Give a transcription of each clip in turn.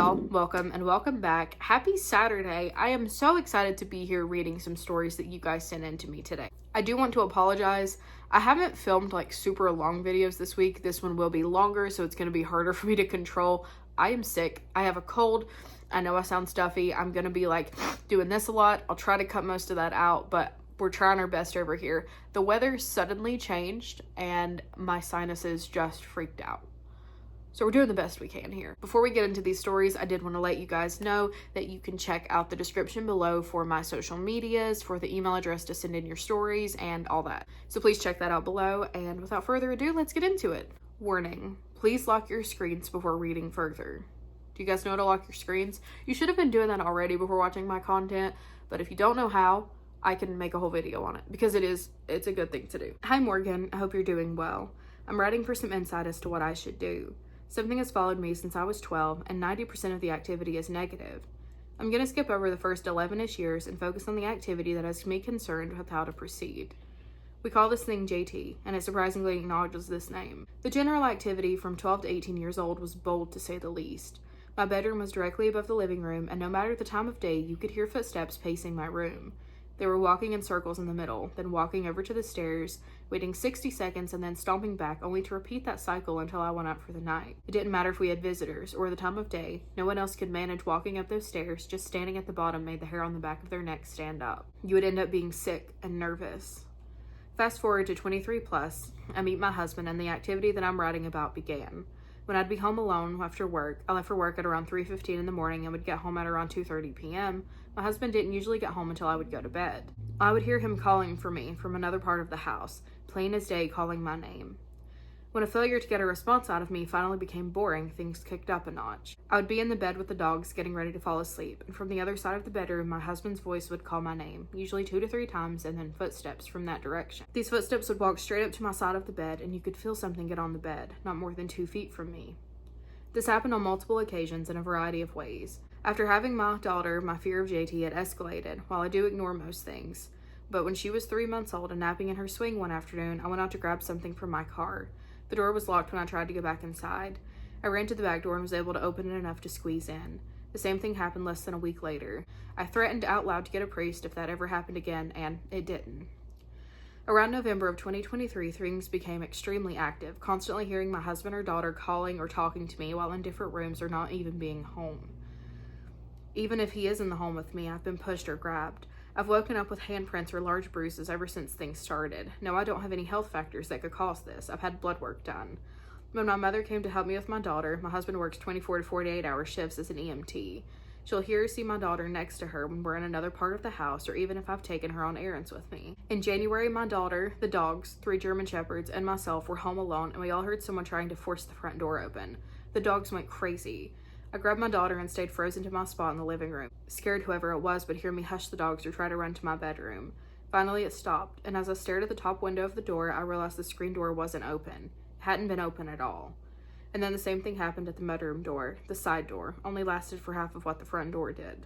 y'all, welcome and welcome back. Happy Saturday. I am so excited to be here reading some stories that you guys sent in to me today. I do want to apologize. I haven't filmed like super long videos this week. This one will be longer, so it's going to be harder for me to control. I am sick. I have a cold. I know I sound stuffy. I'm going to be like doing this a lot. I'll try to cut most of that out, but we're trying our best over here. The weather suddenly changed and my sinuses just freaked out. So we're doing the best we can here. Before we get into these stories, I did want to let you guys know that you can check out the description below for my social medias, for the email address to send in your stories, and all that. So please check that out below, and without further ado, let's get into it. Warning, please lock your screens before reading further. Do you guys know how to lock your screens? You should have been doing that already before watching my content, but if you don't know how, I can make a whole video on it, because it's a good thing to do. Hi Morgan, I hope you're doing well. I'm writing for some insight as to what I should do. Something has followed me since I was 12, and 90% of the activity is negative. I'm going to skip over the first 11-ish years and focus on the activity that has me concerned with how to proceed. We call this thing JT, and it surprisingly acknowledges this name. The general activity from 12 to 18 years old was bold to say the least. My bedroom was directly above the living room, and no matter the time of day, you could hear footsteps pacing my room. They were walking in circles in the middle, then walking over to the stairs, waiting 60 seconds and then stomping back, only to repeat that cycle until I went out for the night. It didn't matter if we had visitors or the time of day. No one else could manage walking up those stairs. Just standing at the bottom made the hair on the back of their neck stand up. You would end up being sick and nervous. Fast forward to 23 plus, I meet my husband and the activity that I'm writing about began. When I'd be home alone after work, I left for work at around 3:15 in the morning and would get home at around 2:30 p.m. My husband didn't usually get home until I would go to bed. I would hear him calling for me from another part of the house, plain as day calling my name. When a failure to get a response out of me finally became boring, things kicked up a notch. I would be in the bed with the dogs getting ready to fall asleep, and from the other side of the bedroom, my husband's voice would call my name, usually 2 to 3 times, and then footsteps from that direction. These footsteps would walk straight up to my side of the bed, and you could feel something get on the bed, not more than 2 feet from me. This happened on multiple occasions in a variety of ways. After having my daughter, my fear of JT had escalated, while I do ignore most things. But when she was 3 months old and napping in her swing one afternoon, I went out to grab something from my car. The door was locked when I tried to go back inside. I ran to the back door and was able to open it enough to squeeze in. The same thing happened less than a week later. I threatened out loud to get a priest if that ever happened again, and it didn't. Around November of 2023, things became extremely active, constantly hearing my husband or daughter calling or talking to me while in different rooms or not even being home. Even if he is in the home with me, I've been pushed or grabbed. I've woken up with handprints or large bruises ever since things started. No, I don't have any health factors that could cause this. I've had blood work done. When my mother came to help me with my daughter, my husband works 24 to 48 hour shifts as an EMT. She'll hear or see my daughter next to her when we're in another part of the house, or even if I've taken her on errands with me. In January, my daughter, the dogs, 3 German Shepherds, and myself were home alone, and we all heard someone trying to force the front door open. The dogs went crazy. I grabbed my daughter and stayed frozen to my spot in the living room. Scared whoever it was would hear me hush the dogs or try to run to my bedroom. Finally, it stopped, and as I stared at the top window of the door, I realized the screen door wasn't open. It hadn't been open at all. And then the same thing happened at the mudroom door. The side door only lasted for half of what the front door did.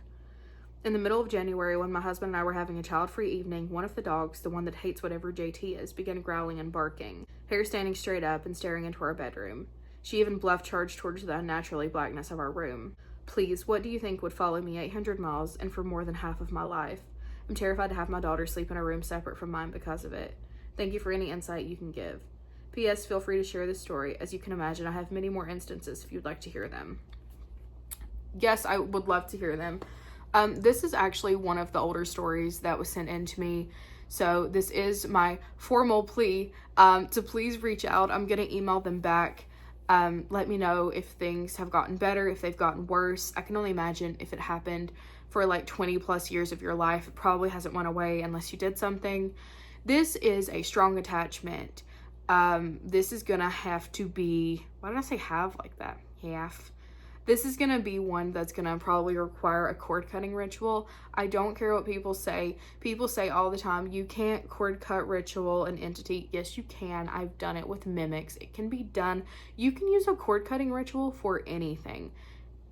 In the middle of January, when my husband and I were having a child-free evening, one of the dogs, the one that hates whatever JT is, began growling and barking, hair standing straight up and staring into our bedroom. She even bluff charged towards the unnaturally blackness of our room. Please, what do you think would follow me 800 miles and for more than half of my life? I'm terrified to have my daughter sleep in a room separate from mine because of it. Thank you for any insight you can give. P.S. Feel free to share this story. As you can imagine, I have many more instances if you'd like to hear them. Yes, I would love to hear them. This is actually one of the older stories that was sent in to me. So this is my formal plea to please reach out. I'm going to email them back. Let me know if things have gotten better, if they've gotten worse. I can only imagine if it happened for like 20 plus years of your life, it probably hasn't went away unless you did something. This is a strong attachment. This is gonna have to be, why did I say have like that? Half. This is gonna be one that's gonna probably require a cord cutting ritual. I don't care what people say. People say all the time, you can't cord cut ritual an entity. Yes, you can. I've done it with mimics. It can be done. You can use a cord cutting ritual for anything.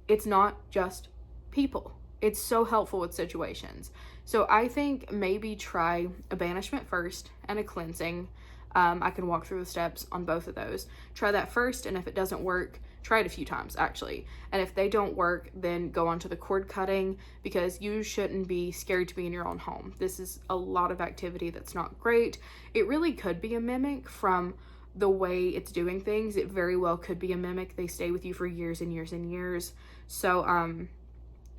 It's not just people. It's so helpful with situations. So I think maybe try a banishment first and a cleansing. I can walk through the steps on both of those. Try that first, and if it doesn't work, try it a few times actually. And if they don't work, then go on to the cord cutting, because you shouldn't be scared to be in your own home. This is a lot of activity that's not great. It really could be a mimic from the way it's doing things. It very well could be a mimic. They stay with you for years and years and years. So,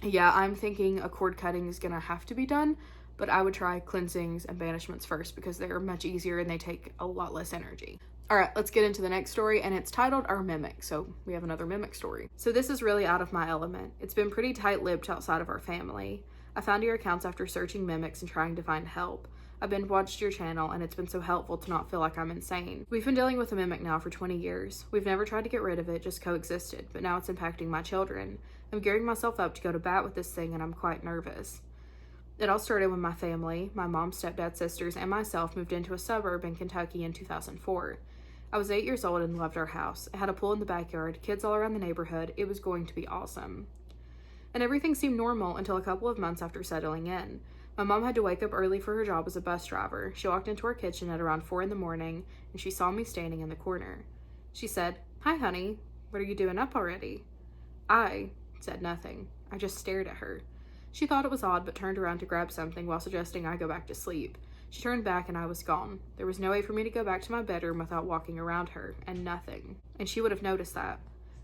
yeah, I'm thinking a cord cutting is gonna have to be done, but I would try cleansings and banishments first because they're much easier and they take a lot less energy. All right, let's get into the next story, and it's titled Our Mimic. So we have another mimic story. So this is really out of my element. It's been pretty tight-lipped outside of our family. I found your accounts after searching mimics and trying to find help. I've been watched your channel, and it's been so helpful to not feel like I'm insane. We've been dealing with a mimic now for 20 years. We've never tried to get rid of it, just coexisted, but now it's impacting my children. I'm gearing myself up to go to bat with this thing, and I'm quite nervous. It all started when my family, my mom, stepdad, sisters, and myself moved into a suburb in Kentucky in 2004. I was 8 years old and loved our house. It had a pool in the backyard, kids all around the neighborhood. It was going to be awesome. And everything seemed normal until a couple of months after settling in. My mom had to wake up early for her job as a bus driver. She walked into our kitchen at around 4 in the morning, and she saw me standing in the corner. She said, "Hi, honey. What are you doing up already?" I said nothing. I just stared at her. She thought it was odd, but turned around to grab something while suggesting I go back to sleep. She turned back and I was gone. There was no way for me to go back to my bedroom without walking around her, and nothing. And she would have noticed that.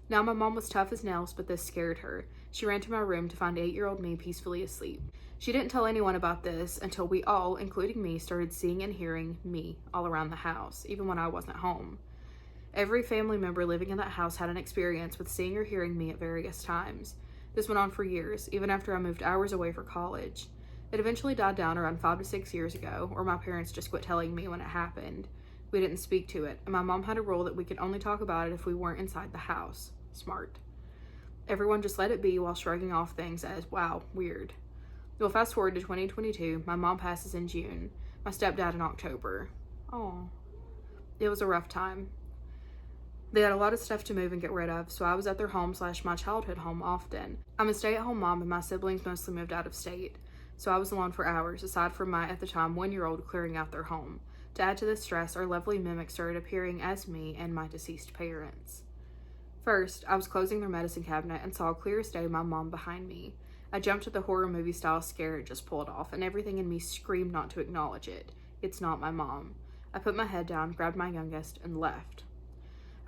Now my mom was tough as nails, but this scared her. She ran to my room to find 8-year-old me peacefully asleep. She didn't tell anyone about this until we all, including me, started seeing and hearing me all around the house, even when I wasn't home. Every family member living in that house had an experience with seeing or hearing me at various times. This went on for years, even after I moved hours away for college. It eventually died down around 5 to 6 years ago, or my parents just quit telling me when it happened. We didn't speak to it, and my mom had a rule that we could only talk about it if we weren't inside the house. Smart. Everyone just let it be while shrugging off things as, wow, weird. Well, fast forward to 2022, my mom passes in June, my stepdad in October. Oh, it was a rough time. They had a lot of stuff to move and get rid of, so I was at their home / my childhood home often. I'm a stay-at-home mom, and my siblings mostly moved out of state, so I was alone for hours, aside from my, at the time, 1-year-old clearing out their home. To add to this stress, our lovely mimic started appearing as me and my deceased parents. First, I was closing their medicine cabinet and saw clear as day my mom behind me. I jumped at the horror movie style scare it just pulled off, and everything in me screamed not to acknowledge it. It's not my mom. I put my head down, grabbed my youngest, and left.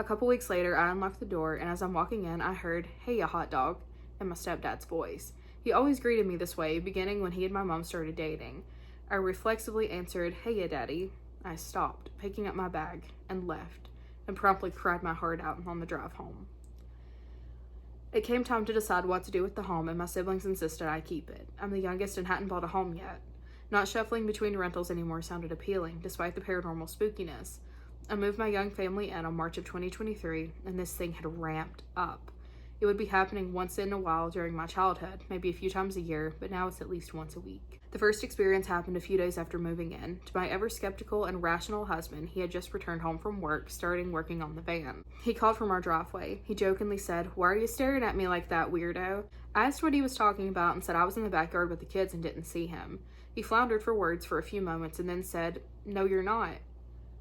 A couple weeks later, I unlocked the door, and as I'm walking in, I heard, "Hey, ya hot dog," in my stepdad's voice. He always greeted me this way, beginning when he and my mom started dating. I reflexively answered, "Hey, ya daddy." I stopped, picking up my bag, and left, and promptly cried my heart out on the drive home. It came time to decide what to do with the home, and my siblings insisted I keep it. I'm the youngest and hadn't bought a home yet. Not shuffling between rentals anymore sounded appealing, despite the paranormal spookiness. I moved my young family in on March of 2023, and this thing had ramped up. It would be happening once in a while during my childhood, maybe a few times a year, but now it's at least once a week. The first experience happened a few days after moving in. To my ever-skeptical and rational husband, he had just returned home from work, starting working on the van. He called from our driveway. He jokingly said, "Why are you staring at me like that, weirdo?" I asked what he was talking about and said I was in the backyard with the kids and didn't see him. He floundered for words for a few moments and then said, "No, you're not.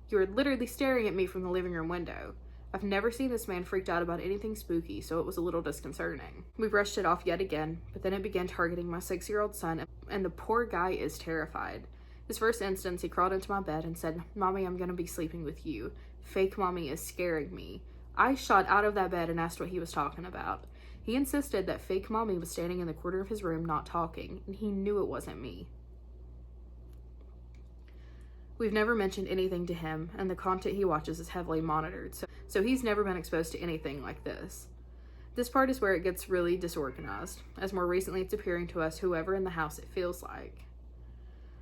You were literally staring at me from the living room window." I've never seen this man freaked out about anything spooky, so it was a little disconcerting. We brushed it off yet again, but then it began targeting my 6-year-old son, and the poor guy is terrified. His first instance, he crawled into my bed and said, "Mommy, I'm gonna be sleeping with you. Fake mommy is scaring me." I shot out of that bed and asked what he was talking about. He insisted that fake mommy was standing in the corner of his room not talking, and he knew it wasn't me. We've never mentioned anything to him, and the content he watches is heavily monitored, so he's never been exposed to anything like this. This part is where it gets really disorganized, as more recently it's appearing to us whoever in the house it feels like.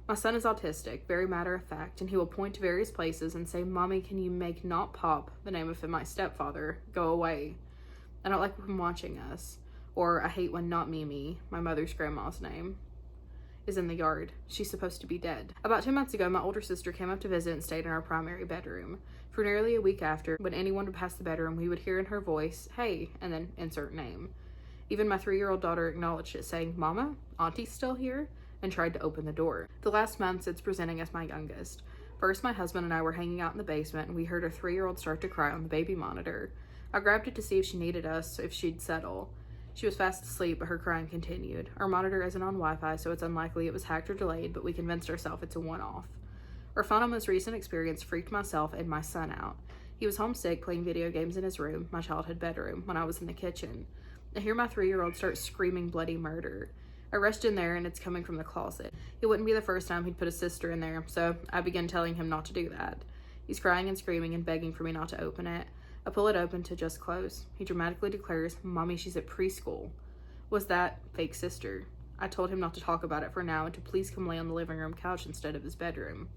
My son is autistic, very matter-of-fact, and he will point to various places and say, "Mommy, can you make not Pop, the name of my stepfather, go away? I don't like him watching us." Or, "I hate when not Mimi, my mother's grandma's name, is in the yard. She's supposed to be dead." About 2 months ago, my older sister came up to visit and stayed in our primary bedroom. For nearly a week after, when anyone would pass the bedroom, we would hear in her voice, "Hey," and then insert name. Even my 3-year-old daughter acknowledged it, saying, "Mama, Auntie's still here?" and tried to open the door. The last months, it's presenting as my youngest. First, my husband and I were hanging out in the basement and we heard our 3-year-old start to cry on the baby monitor. I grabbed it to see if she needed us, if she'd settle. She was fast asleep, but her crying continued. Our monitor isn't on Wi-Fi, so it's unlikely it was hacked or delayed, but we convinced ourselves it's a one-off. Our final most recent experience freaked myself and my son out. He was homesick playing video games in his room, my childhood bedroom, when I was in the kitchen. I hear my 3-year-old start screaming bloody murder. I rushed in there and it's coming from the closet. It wouldn't be the first time he'd put his sister in there, so I began telling him not to do that. He's crying and screaming and begging for me not to open it. I pull it open to just close. He dramatically declares, "Mommy, she's at preschool." Was that fake sister? I told him not to talk about it for now and to please come lay on the living room couch instead of his bedroom.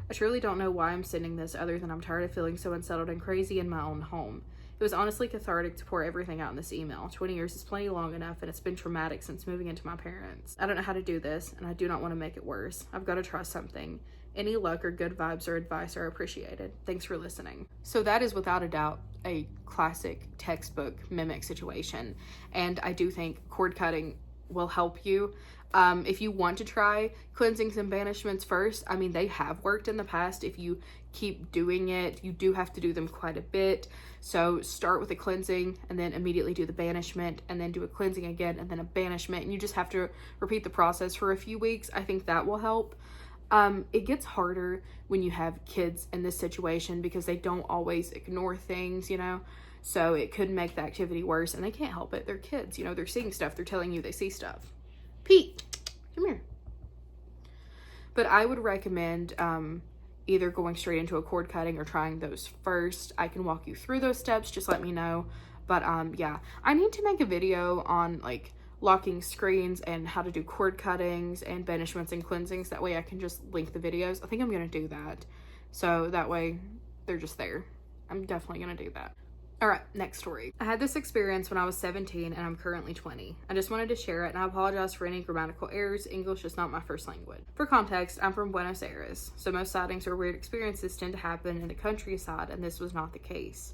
I truly don't know why I'm sending this other than I'm tired of feeling so unsettled and crazy in my own home. It was honestly cathartic to pour everything out in this email. 20 years is plenty long enough, and it's been traumatic since moving into my parents. I don't know how to do this, and I do not want to make it worse. I've got to try something. Any luck or good vibes or advice are appreciated. Thanks for listening. So that is without a doubt a classic textbook mimic situation, and I do think cord cutting will help you. If you want to try cleansings and banishments first, I mean, they have worked in the past. If you keep doing it, you do have to do them quite a bit. So start with a cleansing and then immediately do the banishment and then do a cleansing again and then a banishment. And you just have to repeat the process for a few weeks. I think that will help. It gets harder when you have kids in this situation because they don't always ignore things, you know? So it could make the activity worse and they can't help it. They're kids, you know, they're seeing stuff. They're telling you they see stuff. Pete, come here. But I would recommend either going straight into a cord cutting or trying those first. I can walk you through those steps. Just let me know. But yeah, I need to make a video on like locking screens and how to do cord cuttings and banishments and cleansings. That way I can just link the videos. I think I'm going to do that. So that way they're just there. I'm definitely going to do that. All right, next story. I had this experience when I was 17 and I'm currently 20. I just wanted to share it and I apologize for any grammatical errors. English is not my first language. For context, I'm from Buenos Aires, so most sightings or weird experiences tend to happen in the countryside, and this was not the case.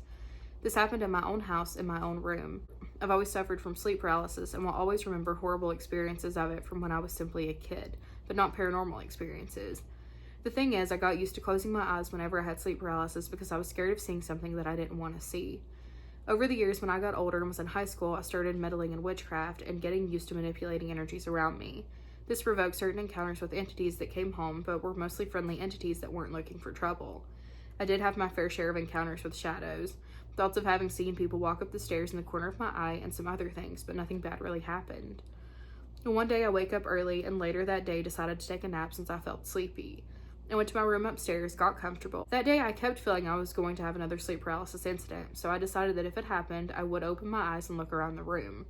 This happened in my own house in my own room. I've always suffered from sleep paralysis and will always remember horrible experiences of it from when I was simply a kid, but not paranormal experiences. The thing is, I got used to closing my eyes whenever I had sleep paralysis because I was scared of seeing something that I didn't want to see. Over the years, when I got older and was in high school, I started meddling in witchcraft and getting used to manipulating energies around me. This provoked certain encounters with entities that came home, but were mostly friendly entities that weren't looking for trouble. I did have my fair share of encounters with shadows, thoughts of having seen people walk up the stairs in the corner of my eye, and some other things, but nothing bad really happened. And one day I wake up early and later that day decided to take a nap since I felt sleepy. I went to my room upstairs, got comfortable. That day I kept feeling I was going to have another sleep paralysis incident, so I decided that if it happened, I would open my eyes and look around the room.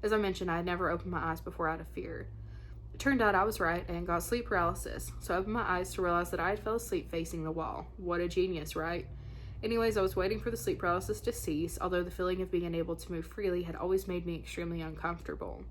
As I mentioned, I had never opened my eyes before out of fear. It turned out I was right and got sleep paralysis, so I opened my eyes to realize that I had fell asleep facing the wall. What a genius, right? Anyways, I was waiting for the sleep paralysis to cease, although the feeling of being unable to move freely had always made me extremely uncomfortable.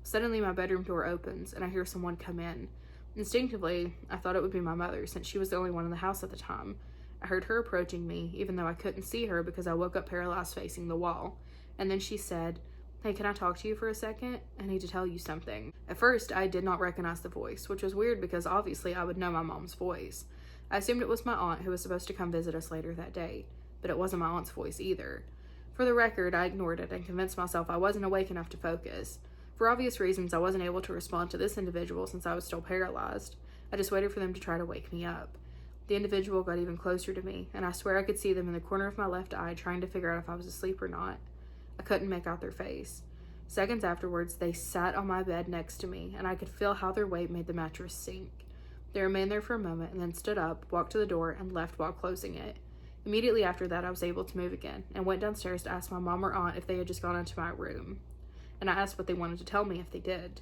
Suddenly my bedroom door opens and I hear someone come in. Instinctively, I thought it would be my mother, since she was the only one in the house at the time. I heard her approaching me, even though I couldn't see her because I woke up paralyzed facing the wall. And then she said, "Hey, can I talk to you for a second? I need to tell you something." At first, I did not recognize the voice, which was weird because obviously I would know my mom's voice. I assumed it was my aunt who was supposed to come visit us later that day, but it wasn't my aunt's voice either. For the record, I ignored it and convinced myself I wasn't awake enough to focus. For obvious reasons, I wasn't able to respond to this individual since I was still paralyzed. I just waited for them to try to wake me up. The individual got even closer to me, and I swear I could see them in the corner of my left eye trying to figure out if I was asleep or not. I couldn't make out their face. Seconds afterwards, they sat on my bed next to me, and I could feel how their weight made the mattress sink. They remained there for a moment and then stood up, walked to the door, and left while closing it. Immediately after that, I was able to move again, and went downstairs to ask my mom or aunt if they had just gone into my room. And I asked what they wanted to tell me if they did.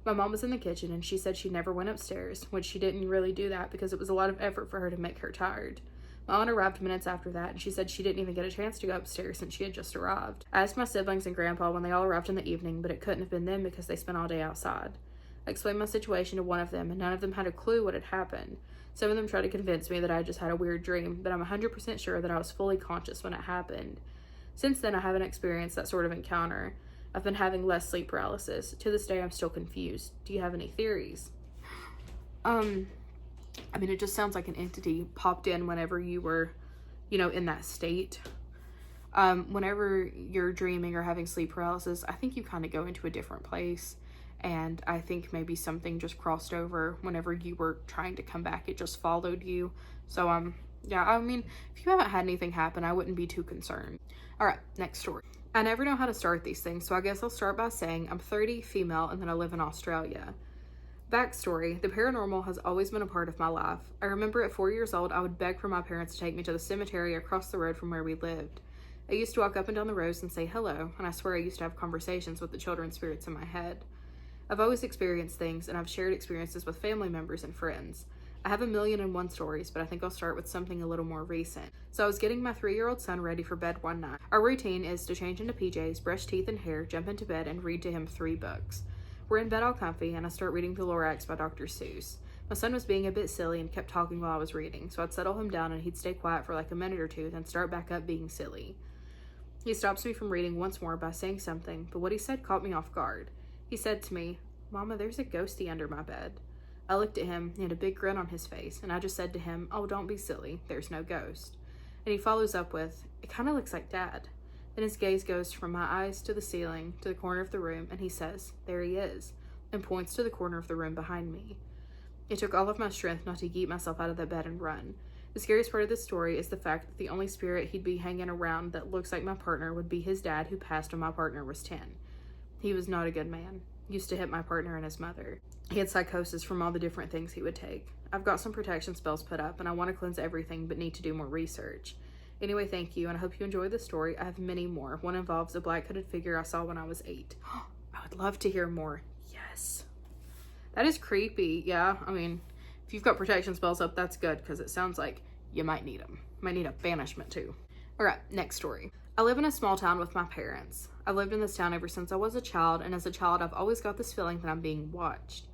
My mom was in the kitchen and she said she never went upstairs, which she didn't really do that because it was a lot of effort for her to make her tired. My aunt arrived minutes after that and she said she didn't even get a chance to go upstairs since she had just arrived. I asked my siblings and grandpa when they all arrived in the evening, but it couldn't have been them because they spent all day outside. I explained my situation to one of them and none of them had a clue what had happened. Some of them tried to convince me that I just had a weird dream, but I'm 100% sure that I was fully conscious when it happened. Since then, I haven't experienced that sort of encounter. I've been having less sleep paralysis. To this day, I'm still confused. Do you have any theories? I mean, it just sounds like an entity popped in whenever you were, in that state. Whenever you're dreaming or having sleep paralysis, I think you kind of go into a different place. And I think maybe something just crossed over whenever you were trying to come back. It just followed you. So, yeah, I mean, if you haven't had anything happen, I wouldn't be too concerned. All right, next story. I never know how to start these things, so I guess I'll start by saying I'm 30, female, and then I live in Australia. Backstory, the paranormal has always been a part of my life. I remember at 4 years old, I would beg for my parents to take me to the cemetery across the road from where we lived. I used to walk up and down the rows and say hello, and I swear I used to have conversations with the children's spirits in my head. I've always experienced things, and I've shared experiences with family members and friends. I have 1,000,001 stories, but I think I'll start with something a little more recent. So I was getting my 3-year-old son ready for bed one night. Our routine is to change into PJs, brush teeth and hair, jump into bed, and read to him 3 books. We're in bed all comfy, and I start reading The Lorax by Dr. Seuss. My son was being a bit silly and kept talking while I was reading, so I'd settle him down and he'd stay quiet for like a minute or two, then start back up being silly. He stops me from reading once more by saying something, but what he said caught me off guard. He said to me, "Mama, there's a ghostie under my bed." I looked at him, he had a big grin on his face, and I just said to him, "Oh, don't be silly, there's no ghost." And he follows up with, "It kind of looks like Dad." Then his gaze goes from my eyes to the ceiling, to the corner of the room, and he says, "There he is," and points to the corner of the room behind me. It took all of my strength not to yeet myself out of the bed and run. The scariest part of this story is the fact that the only spirit he'd be hanging around that looks like my partner would be his dad, who passed when my partner was 10. He was not a good man. Used to hit my partner and his mother. He had psychosis from all the different things he would take. I've got some protection spells put up, and I want to cleanse everything, but need to do more research. Anyway, thank you, and I hope you enjoy the story. I have many more. One involves a black-hooded figure I saw when I was 8. I would love to hear more. Yes. That is creepy. Yeah, I mean, if you've got protection spells up, that's good, because it sounds like you might need them. Might need a banishment, too. All right, next story. I live in a small town with my parents. I've lived in this town ever since I was a child, and as a child, I've always got this feeling that I'm being watched.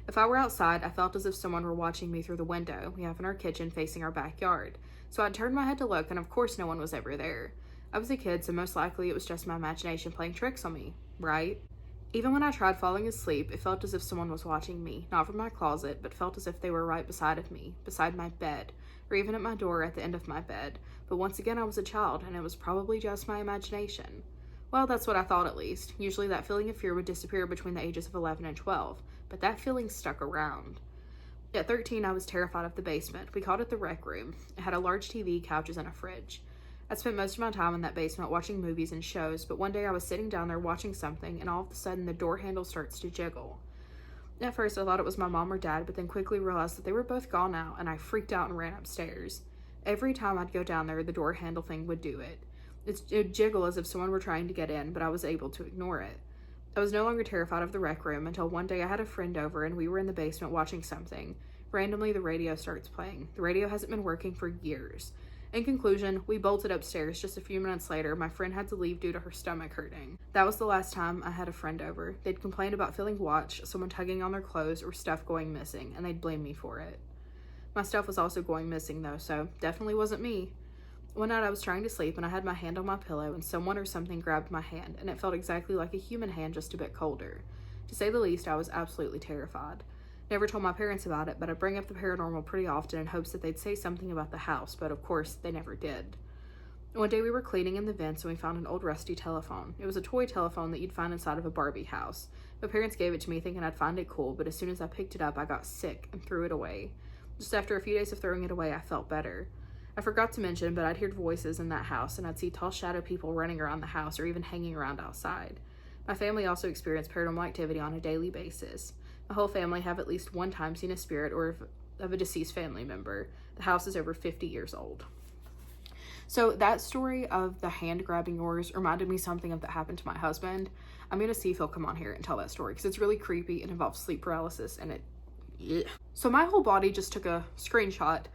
If I were outside, I felt as if someone were watching me through the window we have in our kitchen facing our backyard. So I'd turn my head to look, and of course no one was ever there. I was a kid, so most likely it was just my imagination playing tricks on me, right? Even when I tried falling asleep, it felt as if someone was watching me, not from my closet, but felt as if they were right beside of me, beside my bed, or even at my door at the end of my bed. But once again, I was a child, and it was probably just my imagination. Well, that's what I thought at least. Usually that feeling of fear would disappear between the ages of 11 and 12, but that feeling stuck around. At 13, I was terrified of the basement. We called it the rec room. It had a large TV, couches, and a fridge. I spent most of my time in that basement watching movies and shows, but one day I was sitting down there watching something, and all of a sudden the door handle starts to jiggle. At first I thought it was my mom or dad, but then quickly realized that they were both gone now, and I freaked out and ran upstairs. Every time I'd go down there, the door handle thing would do it. It'd jiggle as if someone were trying to get in, but I was able to ignore it. I was no longer terrified of the rec room until one day I had a friend over and we were in the basement watching something. Randomly, the radio starts playing. The radio hasn't been working for years. In conclusion, we bolted upstairs. Just a few minutes later, my friend had to leave due to her stomach hurting. That was the last time I had a friend over. They'd complain about feeling watched, someone tugging on their clothes, or stuff going missing, and they'd blame me for it. My stuff was also going missing though, so definitely wasn't me. One night I was trying to sleep and I had my hand on my pillow and someone or something grabbed my hand, and it felt exactly like a human hand, just a bit colder. To say the least, I was absolutely terrified. Never told my parents about it, but I bring up the paranormal pretty often in hopes that they'd say something about the house, but of course they never did. One day we were cleaning in the vents and we found an old rusty telephone. It was a toy telephone that you'd find inside of a Barbie house. My parents gave it to me thinking I'd find it cool, but as soon as I picked it up, I got sick and threw it away. Just after a few days of throwing it away, I felt better. I forgot to mention, but I'd heard voices in that house, and I'd see tall shadow people running around the house or even hanging around outside. My family also experienced paranormal activity on a daily basis. My whole family have at least one time seen a spirit or of a deceased family member. The house is over 50 years old. So that story of the hand grabbing yours reminded me something of that happened to my husband. I'm going to see if he'll come on here and tell that story because it's really creepy. It involves sleep paralysis and So my whole body just took a screenshot.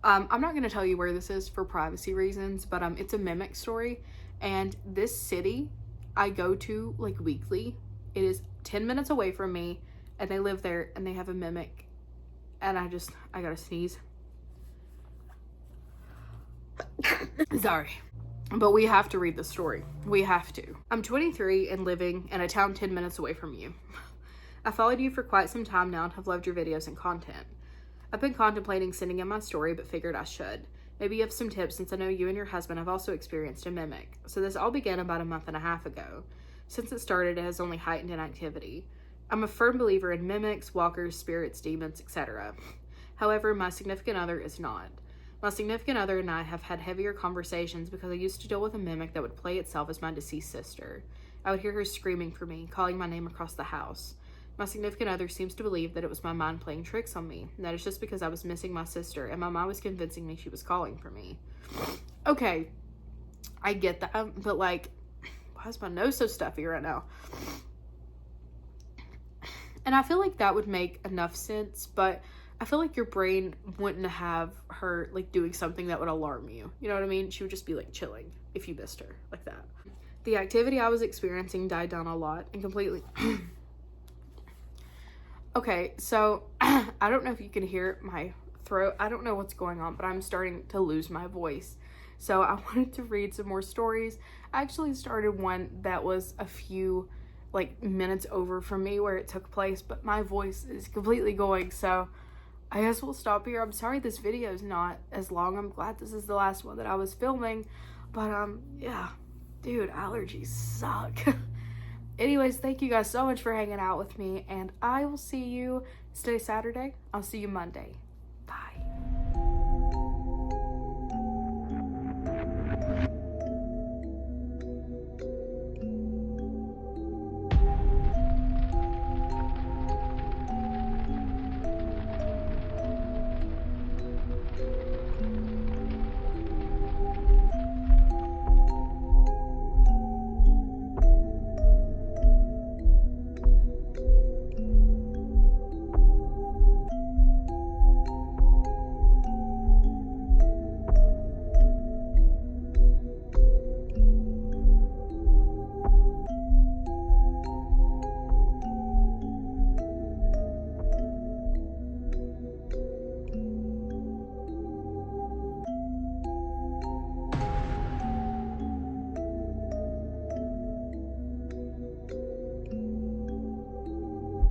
I'm not going to tell you where this is for privacy reasons, but it's a mimic story, and this city I go to like weekly. It is 10 minutes away from me, and they live there, and they have a mimic, and I gotta sneeze. Sorry, but we have to read the story. We have to. I'm 23 and living in a town 10 minutes away from you. I followed you for quite some time now and have loved your videos and content. I've been contemplating sending in my story, but figured I should. Maybe you have some tips since I know you and your husband have also experienced a mimic. So this all began about a month and a half ago. Since it started, it has only heightened in activity. I'm a firm believer in mimics, walkers, spirits, demons, etc. However, my significant other is not. My significant other and I have had heavier conversations because I used to deal with a mimic that would play itself as my deceased sister. I would hear her screaming for me, calling my name across the house. My significant other seems to believe that it was my mind playing tricks on me, and that it's just because I was missing my sister, and my mind was convincing me she was calling for me. Okay, I get that, but like, why is my nose so stuffy right now? And I feel like that would make enough sense, but I feel like your brain wouldn't have her like doing something that would alarm you. You know what I mean? She would just be like chilling if you missed her like that. The activity I was experiencing died down a lot and completely... Okay, so I don't know if you can hear my throat. I don't know what's going on, but I'm starting to lose my voice. So I wanted to read some more stories. I actually started one that was a few like minutes over from me where it took place, but my voice is completely going. So I guess we'll stop here. I'm sorry this video is not as long. I'm glad this is the last one that I was filming. But yeah, dude, allergies suck. Anyways, thank you guys so much for hanging out with me, and I will see you, today's Saturday, I'll see you Monday.